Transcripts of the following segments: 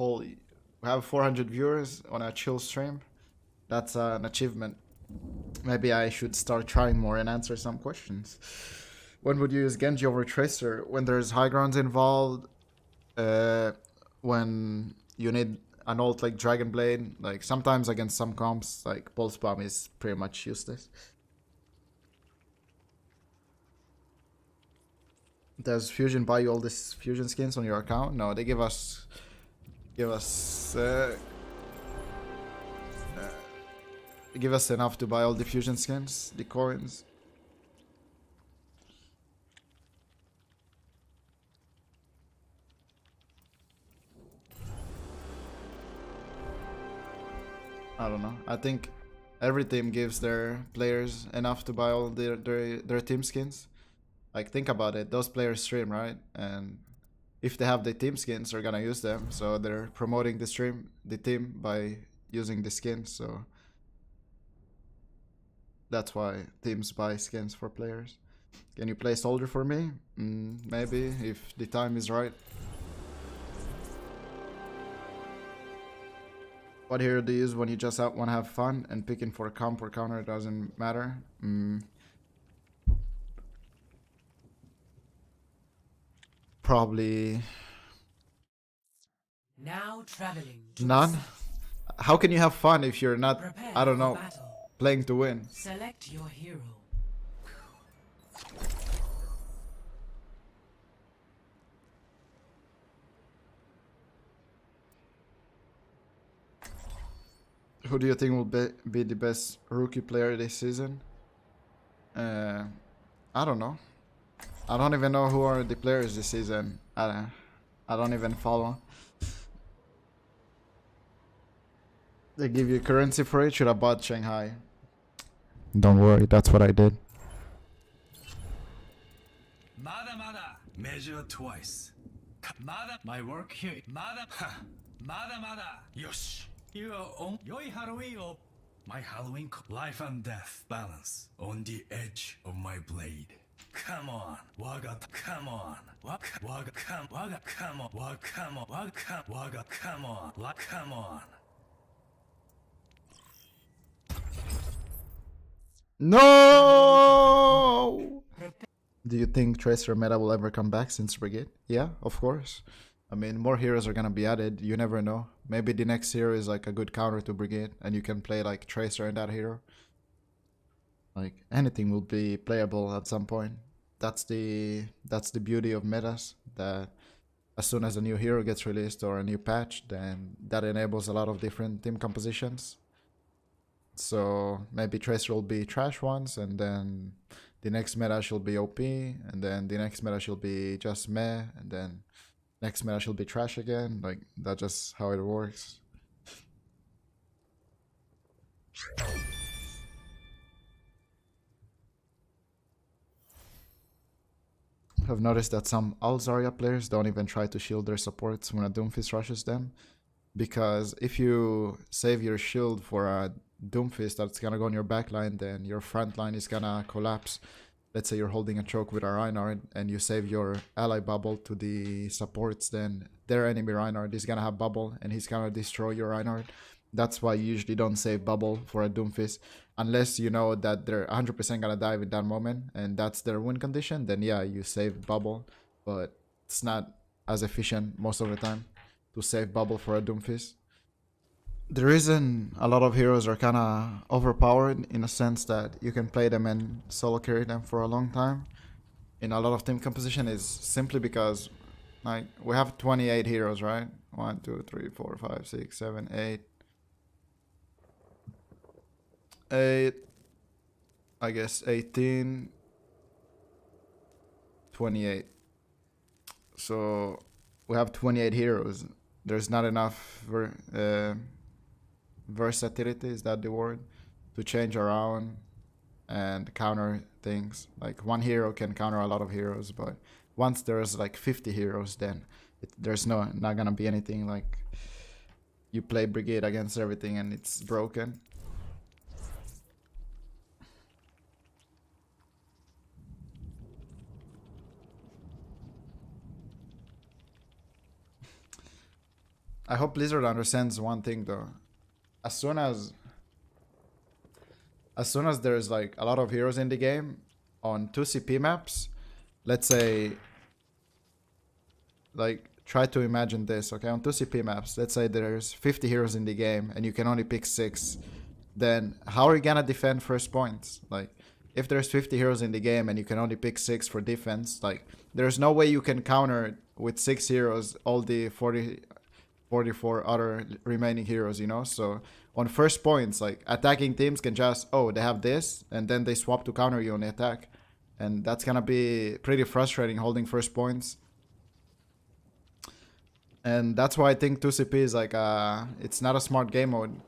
whole, we have 400 viewers on a chill stream. That's an achievement. Maybe I should start trying more and answer some questions. When would you use Genji over Tracer? When there's high grounds involved, when you need an ult like Dragon Blade, like sometimes against some comps, like Pulse Bomb is pretty much useless. Does Fusion buy you all these Fusion skins on your account? No, they give us enough to buy all the Fusion skins, the coins. I don't know. I think every team gives their players enough to buy all their team skins. Like, think about it. Those players stream, right? And if they have the team skins, they're gonna use them. So they're promoting the team by using the skins. So that's why teams buy skins for players. Can you play Soldier for me? Maybe, if the time is right. What hero do you use when you just want to have fun and picking for comp or counter doesn't matter? Probably now traveling. none. How can you have fun if you're not, Prepare I don't know, battle. playing to win? Select your hero. Who do you think will be the best rookie player this season? I don't know. I don't even know who are the players this season. I don't even follow. They give you currency for it. Should have bought Shanghai. Don't worry, that's what I did. Mada mada, measure twice. Mada, my work here. Mada, mada mada. Yosh, you are on your Halloween. My Halloween, life and death balance on the edge of my blade. Come on, waga, come on, waga, come, waga, come on, waga, come on, waga, come on, come on. No! Do you think Tracer meta will ever come back since Brigade? Yeah, of course. I mean, more heroes are gonna be added. You never know. Maybe the next hero is like a good counter to Brigade, and you can play like Tracer and that hero. Like anything will be playable at some point. That's the beauty of metas. That as soon as a new hero gets released or a new patch, then that enables a lot of different team compositions. So maybe Tracer will be trash once, and then the next meta should be OP, and then the next meta should be just meh, and then next meta should be trash again. Like, that's just how it works. I've noticed that some Zarya players don't even try to shield their supports when a Doomfist rushes them, because if you save your shield for a Doomfist that's gonna go on your backline, then your front line is gonna collapse. Let's say you're holding a choke with a Reinhardt and you save your ally bubble to the supports, then their enemy Reinhardt is gonna have bubble and he's gonna destroy your Reinhardt. That's why you usually don't save bubble for a Doomfist. Unless you know that they're 100% gonna die in that moment and that's their win condition, then yeah, you save bubble. But it's not as efficient most of the time to save bubble for a Doomfist. The reason a lot of heroes are kind of overpowered in a sense that you can play them and solo carry them for a long time in a lot of team composition is simply because, like, we have 28 heroes, right? 1, 2, 3, 4, 5, 6, 7, 8. 8, I guess 18, 28. So we have 28 heroes. There's not enough versatility, is that the word, to change around and counter things. Like, one hero can counter a lot of heroes, but once there's like 50 heroes, then there's not gonna be anything. Like, you play Brigade against everything and it's broken. I hope Blizzard understands one thing though. As soon as there's like a lot of heroes in the game on 2CP maps, let's say, like, try to imagine this, okay? On 2CP maps, let's say there's 50 heroes in the game and you can only pick 6. Then how are you gonna defend first points? Like, if there's 50 heroes in the game and you can only pick 6 for defense, like, there's no way you can counter with 6 heroes all the 44 other remaining heroes, you know? So on first points, like, attacking teams can just, oh, they have this, and then they swap to counter you on the attack. And that's gonna be pretty frustrating holding first points. And that's why I think 2CP is like, it's not a smart game mode.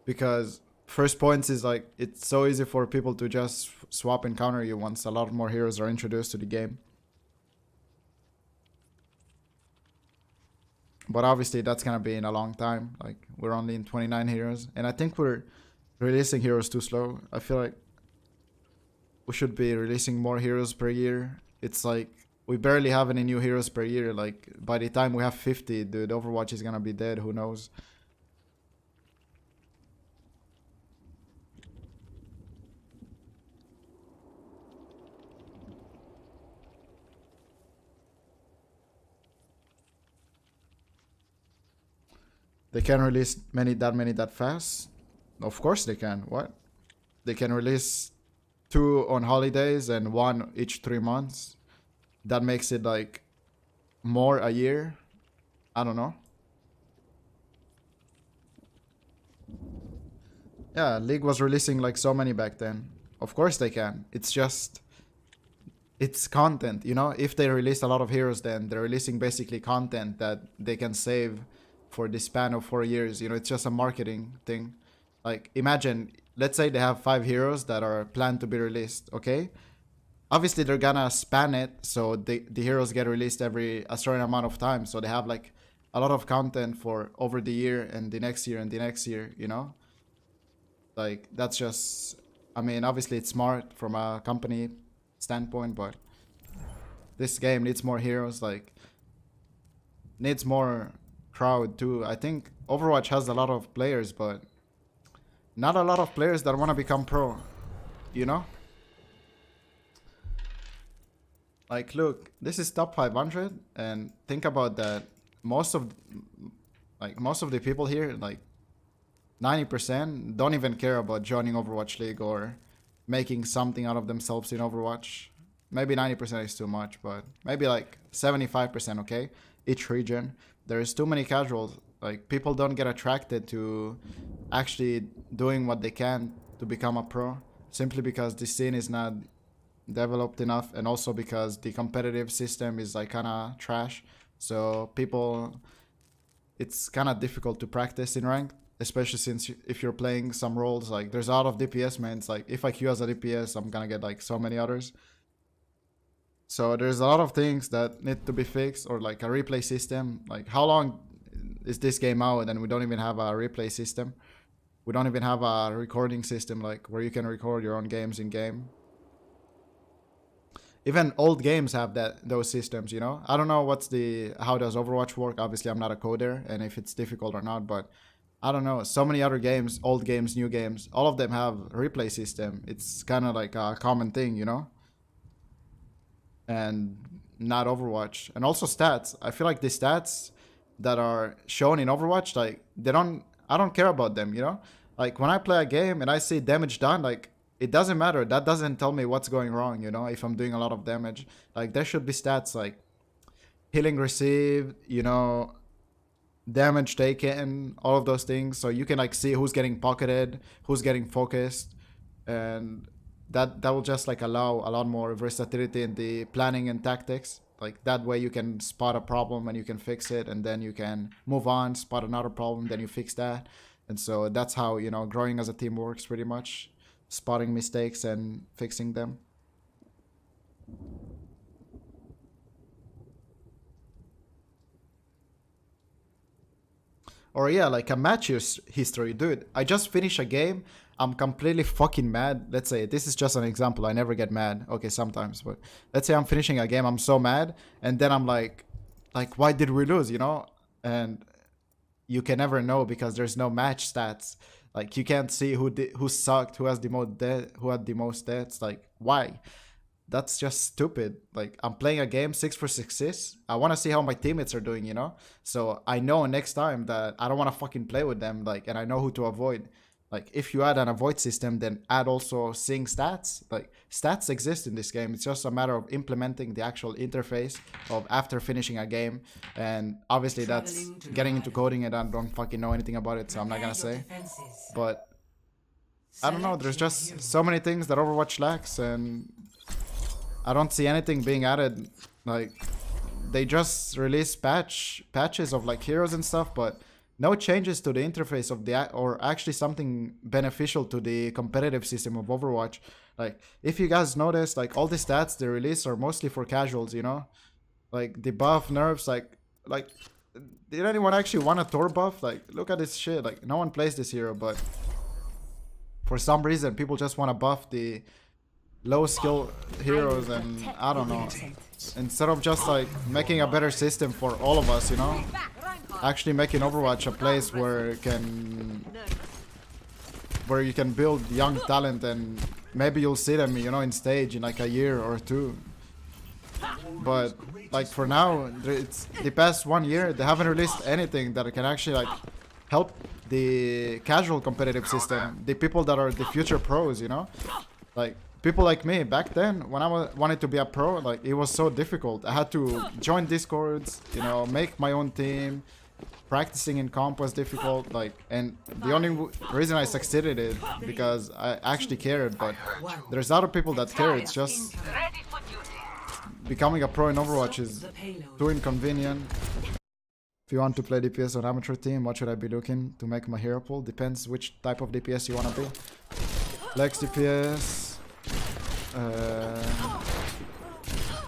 Because first points is like, it's so easy for people to just swap and counter you once a lot more heroes are introduced to the game. But obviously that's gonna be in a long time. Like, we're only in 29 heroes. And I think we're releasing heroes too slow. I feel like we should be releasing more heroes per year. It's like, we barely have any new heroes per year. Like, by the time we have 50, dude, Overwatch is gonna be dead. Who knows? They can release many that fast? Of course they can. What? They can release 2 on holidays and 1 each 3 months. That makes it like more a year. I don't know. Yeah, League was releasing like so many back then. Of course they can. It's just, it's content, you know? If they release a lot of heroes, then they're releasing basically content that they can save for the span of 4 years. You know, it's just a marketing thing. Like, imagine, let's say they have 5 heroes that are planned to be released, okay? Obviously they're gonna span it, so the heroes get released every a certain amount of time, so they have like a lot of content for over the year and the next year and the next year, you know? Like, that's just, I mean, obviously it's smart from a company standpoint, but this game needs more heroes, like, needs more crowd too. I think Overwatch has a lot of players, but not a lot of players that want to become pro, you know? Like, look, this is top 500, and think about that. Most of the people here, like 90%, don't even care about joining Overwatch League or making something out of themselves in Overwatch. Maybe 90% is too much, but maybe like 75%, okay? Each region. There's too many casuals. Like, people don't get attracted to actually doing what they can to become a pro, simply because the scene is not developed enough, and also because the competitive system is like kind of trash. So people, it's kind of difficult to practice in ranked, especially since if you're playing some roles, like there's a lot of DPS mains. Like, if I queue as a DPS, I'm gonna get like so many others. So there's a lot of things that need to be fixed, or like a replay system. Like, how long is this game out and we don't even have a replay system? We don't even have a recording system, like where you can record your own games in game. Even old games have those systems, you know? I don't know how does Overwatch work? Obviously, I'm not a coder, and if it's difficult or not, but I don't know. So many other games, old games, new games, all of them have replay system. It's kind of like a common thing, you know? And not Overwatch. And also stats. I feel like the stats that are shown in Overwatch, like, I don't care about them, you know? Like, when I play a game and I see damage done, like, it doesn't matter. That doesn't tell me what's going wrong, you know, if I'm doing a lot of damage. Like, there should be stats like healing received, you know, damage taken, all of those things. So you can like see who's getting pocketed, who's getting focused. And that will just like allow a lot more versatility in the planning and tactics. Like, that way you can spot a problem and you can fix it, and then you can move on, spot another problem, then you fix that. And so that's how, you know, growing as a team works pretty much. Spotting mistakes and fixing them. Or yeah, like a match history, dude. I just finished a game. I'm completely fucking mad. Let's say, this is just an example. I never get mad. Okay, sometimes, but let's say I'm finishing a game. I'm so mad, and then I'm like, why did we lose? You know, and you can never know because there's no match stats. Like you can't see who sucked, who has the most who had the most deaths. Like why? That's just stupid. Like I'm playing a game 6 for 6. I want to see how my teammates are doing, you know. So I know next time that I don't want to fucking play with them. Like, and I know who to avoid. Like if you add an avoid system, then add also seeing stats. Like stats exist in this game. It's just a matter of implementing the actual interface of after finishing a game. And obviously that's Traveling to getting your into island. coding and I don't fucking know anything about it, so I'm not gonna Prepare your say. defenses. But I don't know. Select There's your just hero. so many things that Overwatch lacks, and I don't see anything being added. Like they just release patches of like heroes and stuff, but no changes to the interface of the or actually something beneficial to the competitive system of Overwatch. Like if you guys notice, like all the stats they release are mostly for casuals, you know? Like the buff nerfs, like did anyone actually want a Thor buff? Like look at this shit. Like no one plays this hero, but for some reason people just want to buff the low skill heroes, and I don't know, instead of just like making a better system for all of us, you know, actually making Overwatch a place where you can build young talent, and maybe you'll see them, you know, in stage in like a year or two. But like for now, it's the past 1 year they haven't released anything that can actually like help the casual competitive system, the people that are the future pros, you know. Like people like me back then, when I wanted to be a pro, like it was so difficult. I had to join discords, you know, make my own team. Practicing in comp was difficult, like, and the only reason I succeeded it because I actually cared. But there's other people that care. It's just becoming a pro in Overwatch is The payload. too inconvenient. If you want to play DPS on amateur team, what should I be looking to make my hero pool? Depends which type of DPS you want to be. Flex DPS.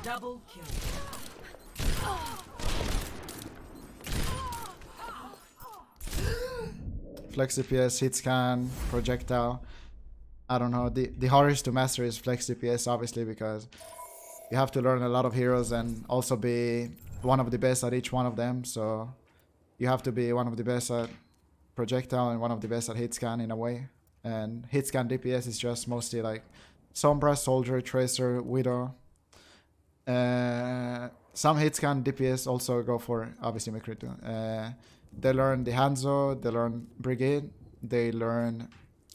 Double kill. Flex DPS, hit scan, projectile. I don't know. The hardest to master is Flex DPS, obviously, because you have to learn a lot of heroes and also be one of the best at each one of them. So you have to be one of the best at projectile and one of the best at hit scan in a way. And hit scan DPS is just mostly like Sombra, Soldier, Tracer, Widow. Some hit scan DPS also go for obviously McCree too. They learn the Hanzo, they learn Brigade, they learn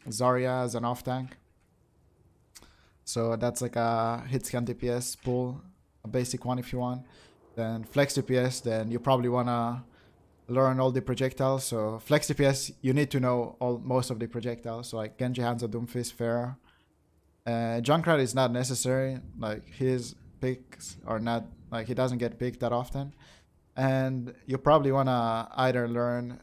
Zarya as an off tank. So that's like a hit scan DPS pool, a basic one if you want. Then flex DPS, then you probably wanna learn all the projectiles. So flex DPS, you need to know most of the projectiles. So like Genji, Hanzo, Doomfist, Pharah. Junkrat is not necessary. Like his picks are not like he doesn't get picked that often. And you probably wanna either learn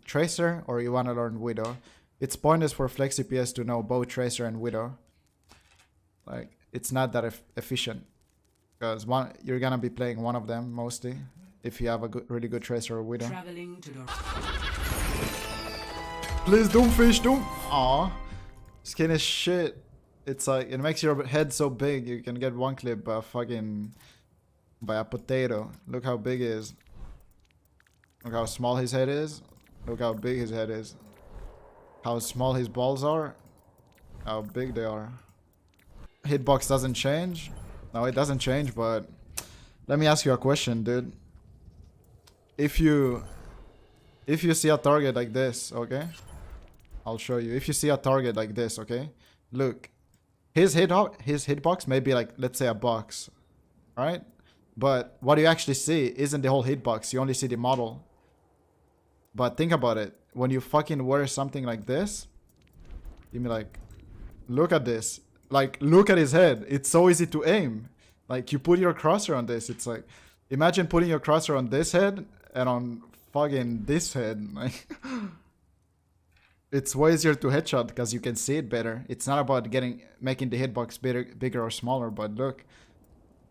Tracer or you wanna learn Widow. It's pointless for Flex DPS to know both Tracer and Widow. Like it's not that efficient because you're gonna be playing one of them mostly if you have a really good Tracer or Widow. Traveling to the Please Doomfish, Doom. Aw, skin is shit. It's like it makes your head so big you can get one clip by a potato. Look how big he is. Look how small his head is. Look how big his head is. How small his balls are. How big they are. Hitbox doesn't change. No, it doesn't change, but let me ask you a question, dude. If you see a target like this, okay? I'll show you. If you see a target like this, okay? Look. His hitbox may be like, let's say a box. Right? But what you actually see isn't the whole hitbox. You only see the model. But think about it. When you fucking wear something like this, you mean like, look at this. Like, look at his head. It's so easy to aim. Like, you put your crosshair on this. It's like, imagine putting your crosshair on this head and on fucking this head. Like, it's way easier to headshot because you can see it better. It's not about making the hitbox bigger or smaller. But look,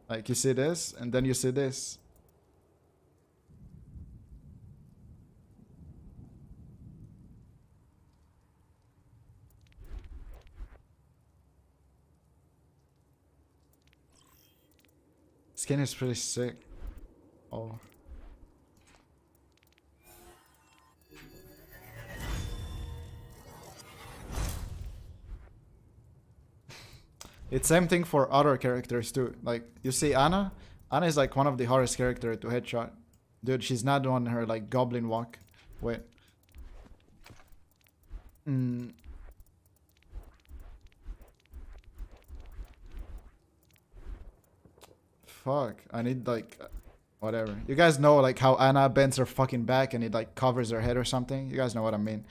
like you see this and then you see this. Skin is pretty sick. Oh. It's same thing for other characters too. Like, you see Anna? Anna is like one of the hardest character to headshot. Dude, she's not on her like goblin walk. Wait. Fuck. I need like whatever. You guys know like how Anna bends her fucking back and it like covers her head or something? You guys know what I mean.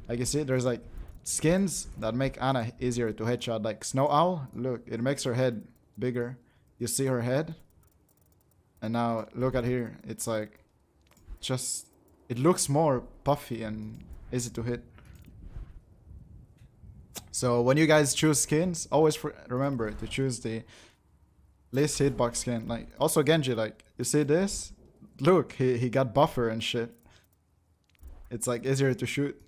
Like you see, there's like skins that make Anna easier to headshot. Like Snow Owl, look, it makes her head bigger. You see her head? And now look at here. It's like just it looks more puffy and easy to hit. So when you guys choose skins, always remember to choose the least hitbox skin. Like also Genji, like you see this? Look, he got buffer and shit. It's like easier to shoot.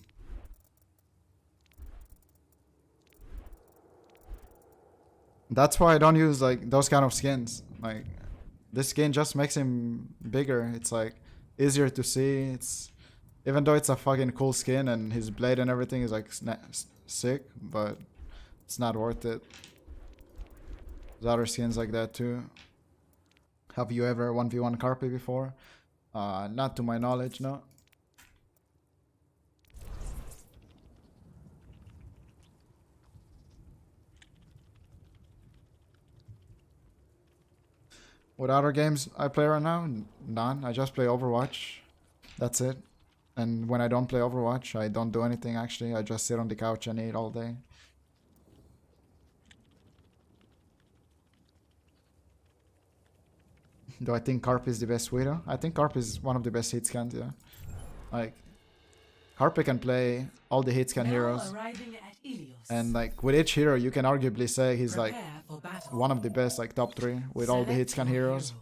That's why I don't use like those kind of skins. Like this skin just makes him bigger. It's like easier to see. It's even though it's a fucking cool skin and his blade and everything is like sick, but it's not worth it. There's other skins like that too. Have you ever 1v1 Carpe before? Not to my knowledge, no. What other games I play right now? None. I just play Overwatch. That's it. And when I don't play Overwatch, I don't do anything actually. I just sit on the couch and eat all day. Do I think Carpe is the best Widow? I think Carpe is one of the best hit scans, yeah. Like, Carpe can play all the hit scan heroes. And like, with each hero, you can arguably say he's like one of the best, like top 3 with all the hit scan heroes.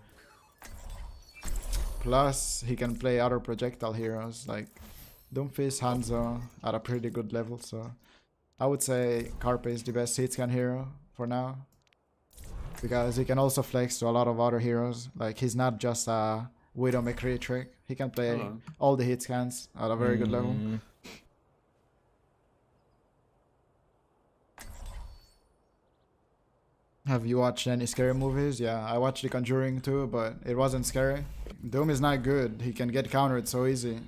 Plus, he can play other projectile heroes like Doomfist, Hanzo at a pretty good level. So, I would say Carpe is the best hit scan hero for now. Because he can also flex to a lot of other heroes. Like, he's not just a Widow McCree trick. He can play all the hit scans at a very good level. Have you watched any scary movies? Yeah, I watched The Conjuring too, but it wasn't scary. Doom is not good. He can get countered so easy.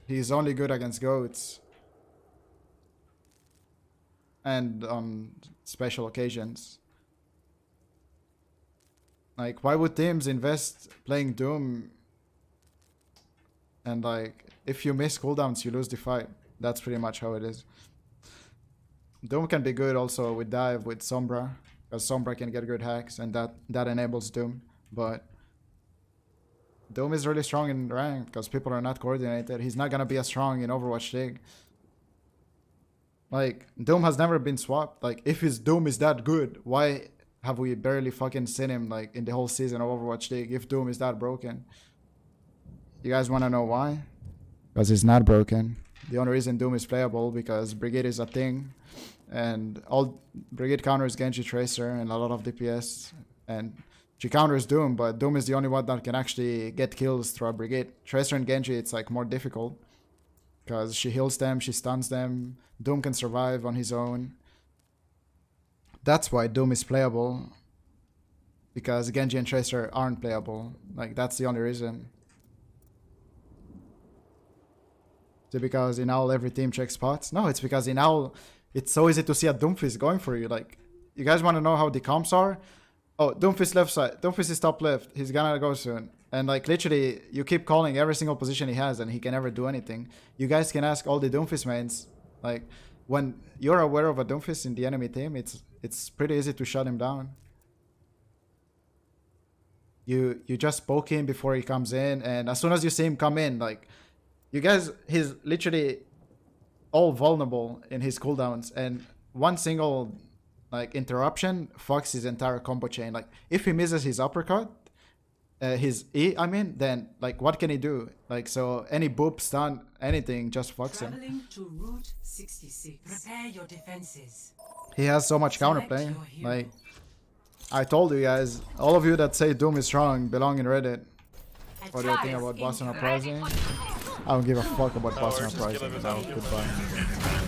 He's only good against goats. And on special occasions. Like, why would teams invest playing Doom? And like, if you miss cooldowns, you lose the fight. That's pretty much how it is. Doom can be good also with dive, with Sombra. Because Sombra can get good hacks, and that enables Doom. But Doom is really strong in rank because people are not coordinated. He's not gonna be as strong in Overwatch League. Like, Doom has never been swapped. Like, if his Doom is that good, why have we barely fucking seen him like in the whole season of Overwatch League if Doom is that broken? You guys wanna know why? Because he's not broken. The only reason Doom is playable because Brigade is a thing. And all Brigade counters Genji Tracer and a lot of DPS. And she counters Doom, but Doom is the only one that can actually get kills through a Brigade. Tracer and Genji, it's like more difficult. Because she heals them, she stuns them. Doom can survive on his own. That's why Doom is playable. Because Genji and Tracer aren't playable. Like, that's the only reason. Is it because in Owl every team checks spots? No, it's because in Owl it's so easy to see a Doomfist going for you. Like, you guys want to know how the comps are? Oh, Doomfist left side. Doomfist is top left. He's gonna go soon. And like, literally, you keep calling every single position he has and he can never do anything. You guys can ask all the Doomfist mains. Like, when you're aware of a Doomfist in the enemy team, it's pretty easy to shut him down. You just poke him before he comes in, and as soon as you see him come in, like, you guys, he's literally all vulnerable in his cooldowns, and one single like interruption fucks his entire combo chain. Like, if he misses his uppercut, his E, I mean, then like, what can he do? Like, so any boop, stun, anything just fucks him. Traveling to Route 66. Prepare your defenses. He has so much counterplay. Like, I told you guys, all of you that say Doom is strong belong in Reddit. What do you think about Boston Uprising? I don't give a fuck about Boston worries, just kill Uprising. him, No, it's goodbye.